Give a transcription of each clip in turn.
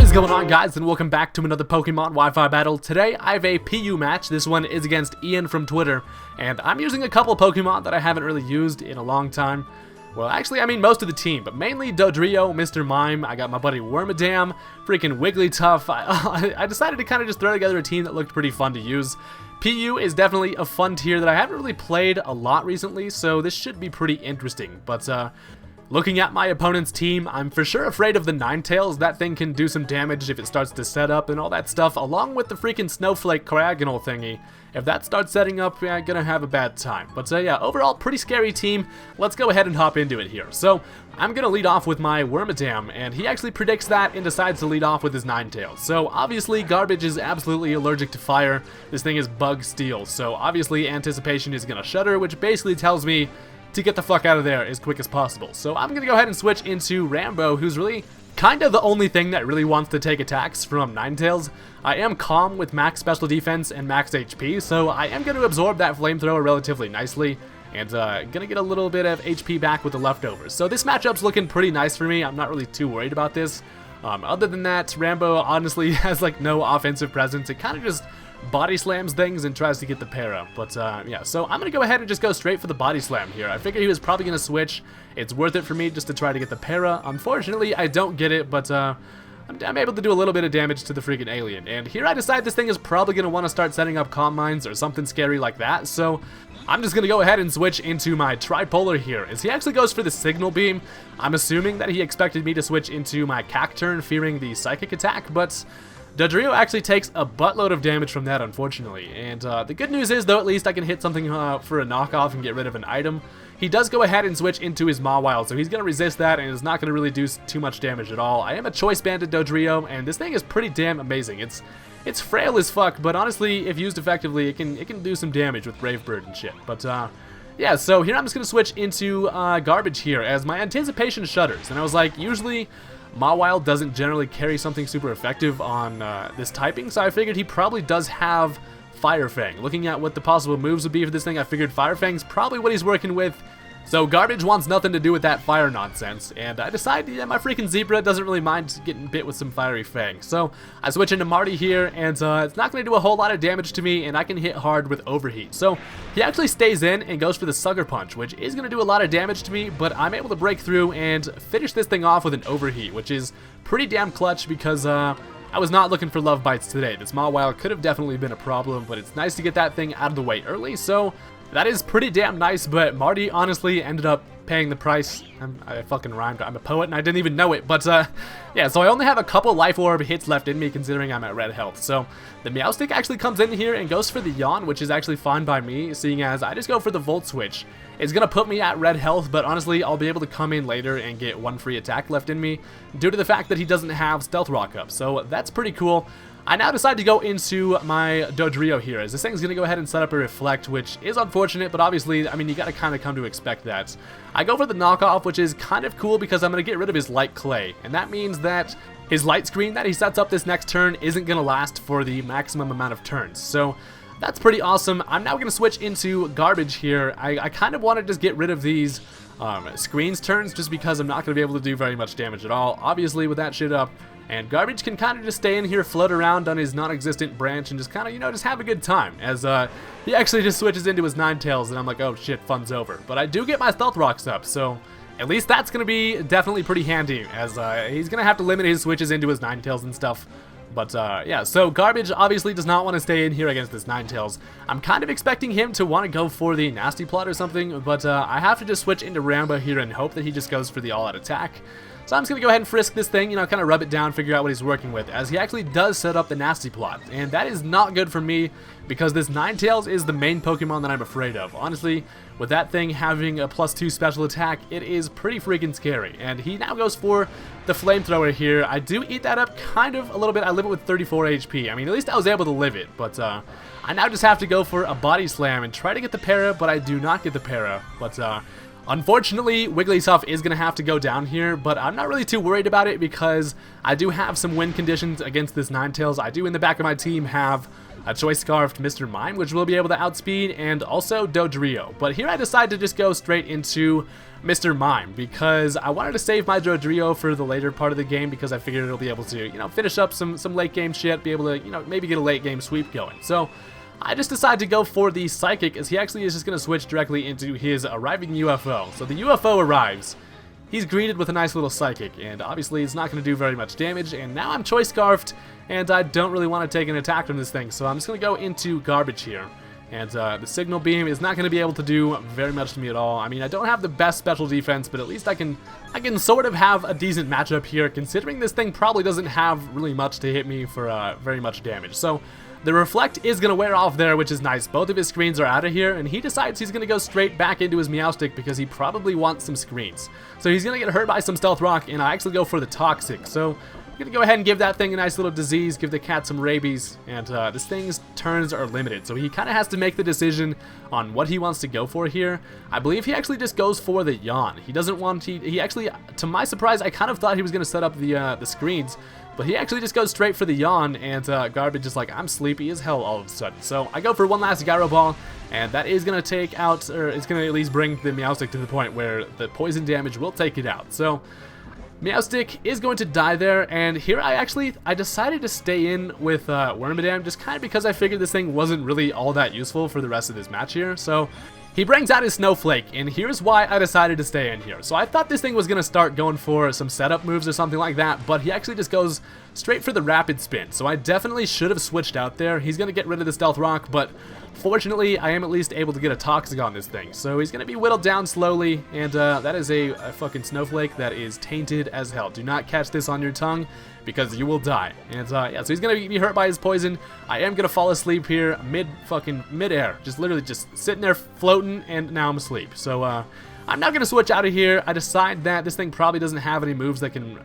is going on, guys, and welcome back to another Pokemon Wi-Fi battle. Today I have a PU match. This one is against Ian from Twitter, and I'm using a couple Pokemon that I haven't really used in a long time. Well, actually, I mean most of the team, but mainly Dodrio, Mr. Mime. I got my buddy Wormadam, freaking Wigglytuff. I decided to kind of just throw together a team that looked pretty fun to use. PU is definitely a fun tier that I haven't really played a lot recently, so this should be pretty interesting. But looking at my opponent's team, I'm for sure afraid of the Ninetales. That thing can do some damage if it starts to set up and all that stuff, along with the freaking Snowflake Cryogonal thingy. If that starts setting up, yeah, I'm gonna have a bad time. But yeah, overall, pretty scary team. Let's go ahead and hop into it here. So, I'm gonna lead off with my Wormadam, and he actually predicts that and decides to lead off with his Ninetales. So, obviously, Garbage is absolutely allergic to fire. This thing is Bug Steel, so obviously Anticipation is gonna shudder, which basically tells me to get the fuck out of there as quick as possible. So I'm gonna go ahead and switch into Rambo, who's really kind of the only thing that really wants to take attacks from Ninetales. I am calm with max special defense and max HP, so I am going to absorb that flamethrower relatively nicely, and gonna get a little bit of HP back with the leftovers. So this matchup's looking pretty nice for me. I'm not really too worried about this. Other than that, Rambo honestly has like no offensive presence. It kind of just body slams things and tries to get the para. But yeah, so I'm gonna go ahead and just go straight for the body slam here. I figured he was probably gonna switch. It's worth it for me just to try to get the para. Unfortunately, I don't get it, but I'm able to do a little bit of damage to the freaking alien. And here I decide this thing is probably gonna want to start setting up comm mines or something scary like that. So I'm just gonna go ahead and switch into my Tripolar here, as he actually goes for the Signal Beam. I'm assuming that he expected me to switch into my Cacturn, fearing the Psychic attack, but Dodrio actually takes a buttload of damage from that, unfortunately. And the good news is, though, at least I can hit something for a knockoff and get rid of an item. He does go ahead and switch into his Mawile, so he's going to resist that and is not going to really do too much damage at all. I am a Choice Banded Dodrio, and this thing is pretty damn amazing. It's frail as fuck, but honestly, if used effectively, it can do some damage with Brave Bird and shit. But yeah, so here I'm just going to switch into Garbage here, as my Anticipation shudders. And I was like, usually Mawile doesn't generally carry something super effective on this typing, so I figured he probably does have Fire Fang. Looking at what the possible moves would be for this thing, I figured Fire Fang's probably what he's working with. So Garbage wants nothing to do with that fire nonsense, and I decided, yeah, my freaking Zebra doesn't really mind getting bit with some Fiery Fang. So I switch into Marty here, and it's not going to do a whole lot of damage to me, and I can hit hard with Overheat. So he actually stays in and goes for the Sucker Punch, which is going to do a lot of damage to me, but I'm able to break through and finish this thing off with an Overheat, which is pretty damn clutch because I was not looking for Love Bites today. The Mawile could have definitely been a problem, but it's nice to get that thing out of the way early, so that is pretty damn nice. But Marty honestly ended up paying the price. I fucking rhymed. I'm a poet and I didn't even know it. But yeah, so I only have a couple Life Orb hits left in me considering I'm at red health. So the Meowstic actually comes in here and goes for the Yawn, which is actually fine by me, seeing as I just go for the Volt Switch. It's going to put me at red health, but honestly, I'll be able to come in later and get one free attack left in me due to the fact that he doesn't have Stealth Rock up. So that's pretty cool. I now decide to go into my Dodrio here, as this thing's going to go ahead and set up a Reflect, which is unfortunate, but obviously, I mean, you got to kind of come to expect that. I go for the Knockoff, which is kind of cool because I'm going to get rid of his Light Clay, and that means that his Light Screen that he sets up this next turn isn't going to last for the maximum amount of turns. So that's pretty awesome. I'm now going to switch into Garbage here. I kind of want to just get rid of these screens turns just because I'm not going to be able to do very much damage at all, obviously, with that shit up. And Garbage can kind of just stay in here, float around on his non-existent branch, and just kind of, you know, just have a good time. As he actually just switches into his Ninetales, and I'm like, oh shit, fun's over. But I do get my Stealth Rocks up, so at least that's going to be definitely pretty handy, as he's going to have to limit his switches into his Ninetales and stuff. But yeah, so Garbage obviously does not want to stay in here against this Ninetales. I'm kind of expecting him to want to go for the Nasty Plot or something, but I have to just switch into Rambo here and hope that he just goes for the all-out attack. So I'm just going to go ahead and frisk this thing, you know, kind of rub it down, figure out what he's working with, as he actually does set up the Nasty Plot. And that is not good for me, because this Ninetales is the main Pokemon that I'm afraid of. Honestly, with that thing having a +2 special attack, it is pretty freaking scary. And he now goes for the Flamethrower here. I do eat that up kind of a little bit. I live it with 34 HP. I mean, at least I was able to live it, but I now just have to go for a Body Slam and try to get the para, but I do not get the para. But unfortunately, Wigglytuff is going to have to go down here, but I'm not really too worried about it because I do have some win conditions against this Ninetales. I do in the back of my team have a Choice Scarfed Mr. Mime, which will be able to outspeed, and also Dodrio. But here I decided to just go straight into Mr. Mime, because I wanted to save my Dodrio for the later part of the game, because I figured it'll be able to, you know, finish up some late game shit, be able to, you know, maybe get a late game sweep going. So I just decided to go for the Psychic, as he actually is just going to switch directly into his arriving UFO. So the UFO arrives. He's greeted with a nice little Psychic, and obviously it's not going to do very much damage, and now I'm Choice Scarfed, and I don't really want to take an attack from this thing, so I'm just going to go into Garbage here. And the Signal Beam is not going to be able to do very much to me at all. I mean, I don't have the best special defense, but at least I can sort of have a decent matchup here, considering this thing probably doesn't have really much to hit me for very much damage. So the Reflect is going to wear off there, which is nice. Both of his screens are out of here, and he decides he's going to go straight back into his Meowstic because he probably wants some screens. So he's going to get hurt by some Stealth Rock, and I actually go for the Toxic. So I'm going to go ahead and give that thing a nice little disease, give the cat some rabies, and this thing's turns are limited. So he kind of has to make the decision on what he wants to go for here. I believe he actually just goes for the Yawn. He doesn't want, he actually, to my surprise, I kind of thought he was going to set up the screens, but he actually just goes straight for the Yawn, and Garbage is like, I'm sleepy as hell all of a sudden. So I go for one last Gyro Ball, and that is going to take out, or it's going to at least bring the Meowstic to the point where the poison damage will take it out. So Meowstic is going to die there, and here I decided to stay in with Wormadam, just kind of because I figured this thing wasn't really all that useful for the rest of this match here. So he brings out his Snowflake, and here's why I decided to stay in here. So I thought this thing was going to start going for some setup moves or something like that, but he actually just goes straight for the Rapid Spin. So I definitely should have switched out there. He's going to get rid of the Stealth Rock, but fortunately I am at least able to get a Toxic on this thing. So he's going to be whittled down slowly, and that is a fucking Snowflake that is tainted as hell. Do not catch this on your tongue, because you will die. And yeah, so he's gonna be hurt by his poison. I am gonna fall asleep here mid-air, just literally just sitting there floating, and now I'm asleep. So I'm not gonna switch out of here. I decide that this thing probably doesn't have any moves that can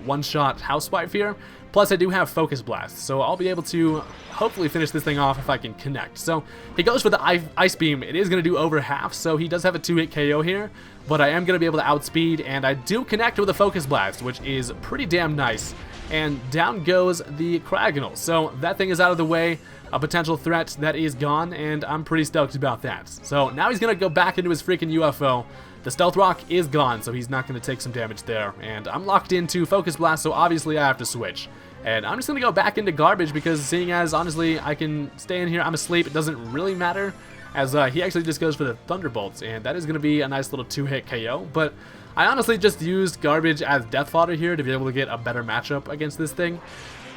one-shot Housewife here. Plus I do have Focus Blast, so I'll be able to hopefully finish this thing off if I can connect. So he goes for the Ice Beam. It is going to do over half, so he does have a 2-hit KO here, but I am going to be able to outspeed, and I do connect with a Focus Blast, which is pretty damn nice. And down goes the Cryogonal. So that thing is out of the way, a potential threat that is gone, and I'm pretty stoked about that. So now he's going to go back into his freaking UFO. The Stealth Rock is gone, so he's not going to take some damage there. And I'm locked into Focus Blast, so obviously I have to switch. And I'm just going to go back into Garbage, because seeing as, honestly, I can stay in here, I'm asleep, it doesn't really matter. As he actually just goes for the Thunderbolts, and that is going to be a nice little 2-hit KO. But I honestly just used Garbage as death fodder here to be able to get a better matchup against this thing.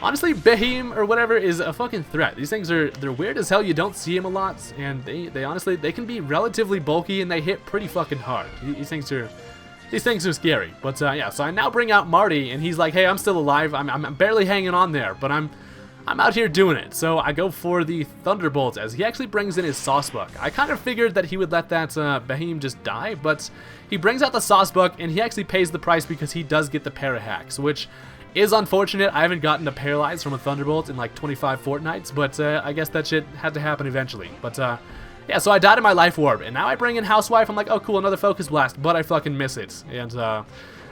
Honestly, Beheem or whatever is a fucking threat. These things they're weird as hell. You don't see them a lot, and they honestly, they can be relatively bulky, and they hit pretty fucking hard. These things are scary. But yeah, so I now bring out Marty, and he's like, hey, I'm still alive. I'm barely hanging on there, but I'm out here doing it. So I go for the Thunderbolt, as he actually brings in his Saucebuck. I kind of figured that he would let that Beheem just die, but he brings out the Saucebuck, and he actually pays the price because he does get the Parahacks, which is unfortunate. I haven't gotten a Paralyze from a Thunderbolt in like 25 fortnights, but I guess that shit had to happen eventually. But yeah, so I died in my Life Orb, and now I bring in Housewife. I'm like, oh cool, another Focus Blast, but I fucking miss it. And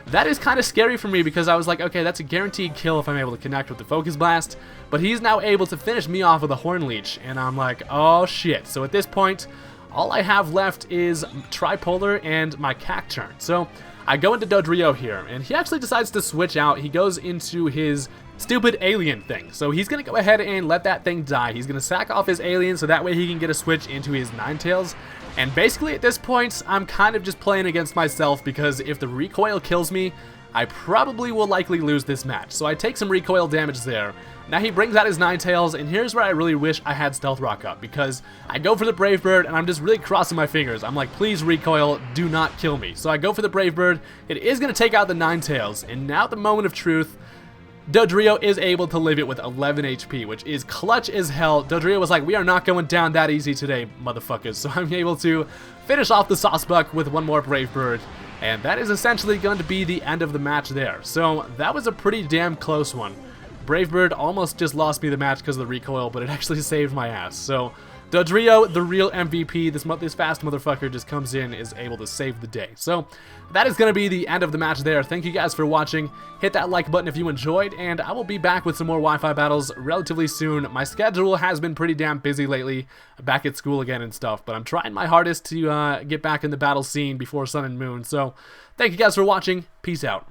that is kind of scary for me, because I was like, okay, that's a guaranteed kill if I'm able to connect with the Focus Blast, but he's now able to finish me off with a Horn Leech, and I'm like, oh shit. So at this point, all I have left is Tripolar and my Cacturn. So I go into Dodrio here, and he actually decides to switch out. He goes into his stupid alien thing. So he's going to go ahead and let that thing die. He's going to sack off his alien so that way he can get a switch into his Ninetales. And basically at this point, I'm kind of just playing against myself, because if the recoil kills me, I probably will likely lose this match. So I take some recoil damage there. Now he brings out his Ninetales, and here's where I really wish I had Stealth Rock up, because I go for the Brave Bird, and I'm just really crossing my fingers. I'm like, please recoil, do not kill me. So I go for the Brave Bird. It is going to take out the Ninetales, and now the moment of truth. Dodrio is able to live it with 11 HP, which is clutch as hell. Dodrio was like, we are not going down that easy today, motherfuckers. So I'm able to finish off the Saucebuck with one more Brave Bird, and that is essentially going to be the end of the match there. So that was a pretty damn close one. Brave Bird almost just lost me the match because of the recoil, but it actually saved my ass. So Dodrio, the real MVP, this fast motherfucker just comes in, is able to save the day. So that is going to be the end of the match there. Thank you guys for watching. Hit that like button if you enjoyed, and I will be back with some more Wi-Fi battles relatively soon. My schedule has been pretty damn busy lately, back at school again and stuff, but I'm trying my hardest to get back in the battle scene before Sun and Moon. So thank you guys for watching. Peace out.